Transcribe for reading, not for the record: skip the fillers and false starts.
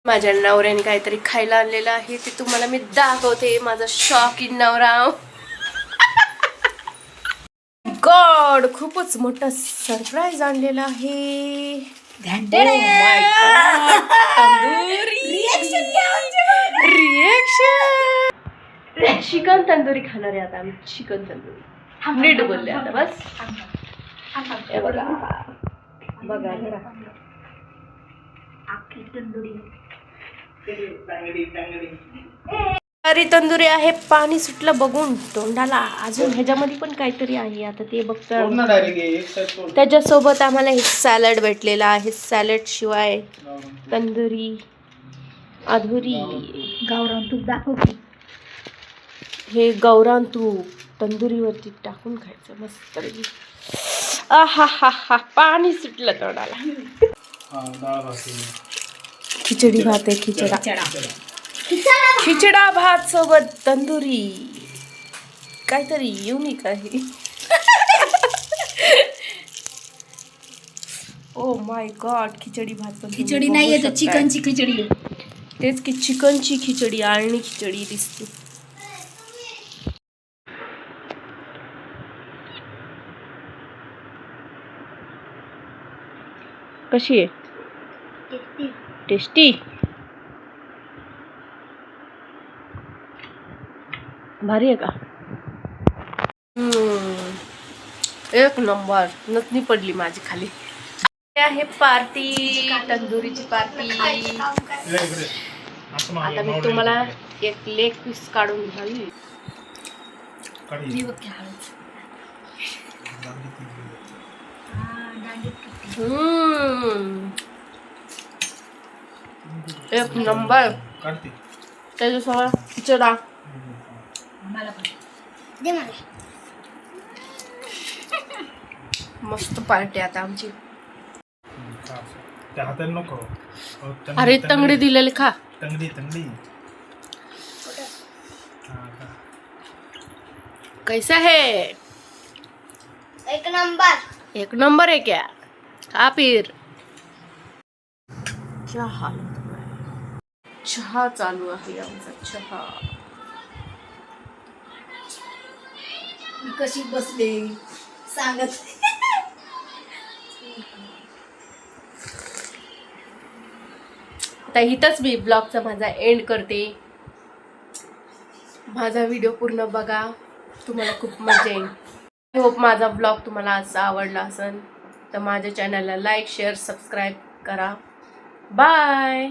माझ्या नवऱ्याने काहीतरी खायला आणलेलं आहे ते तुम्हाला मी दाखवते. माझा शॉकिंग नवरा. गॉड, खूपच मोठा सरप्राईज आणलेला आहे. रिएक्शन. चिकन तंदुरी खाणार आहे आता आम्ही. चिकन तंदुरी नीट बोलले आता बस. हे बघा बघा तरी तंदुरी आहे. पाणी सुटलं बघून तोंडाला. अजून ह्याच्यामध्ये पण काहीतरी आहे आता ते बघता. त्याच्यासोबत आम्हाला हे सॅलड भेटलेला आहे. सॅलड शिवाय तंदुरी अधुरी. गावरान तूप दाखव. हे गावरान तूप तंदुरीवरती टाकून खायचं मस्त. आहा हा हा, पाणी सुटलं तोंडाला. खिचडी भात आहे. खिचडा भात सोबत तंदुरी. काहीतरी युनिक आहे. Oh my God. खिचडी भात पण खिचडी नाही आहे, चिकनची खिचडी. तेच की चिकनची खिचडी. आळणी खिचडी दिसते. कशी आहे? टेस्टी. भारी आहे का? एक नंबर. नथनी पडली माझी खाली. आहे पार्टी, तंदुरीची पार्टी. आता मी तुम्हाला एक लेग पीस काढून घालू. एक नंबर. त्याच्यासमोर खिचडा. मस्त पार्टी आता आमची. अरे तंगडी दिलेली खा. तंगडी कैसा है? एक नंबर. एक नंबर है क्या? खा फिर. क्या हालत आहे. चहा चालू आहे आमचा. चहा. कशी बसले सांगत. आता इथंच मी ब्लॉगचा माझा एंड करते. माझा व्हिडिओ पूर्ण बघा. तुम्हाला खूप मजा येईल. आय होप माझा ब्लॉग तुम्हाला असा आवडला असेल तर माझ्या चॅनलला लाईक शेअर सबस्क्राईब करा. बाय.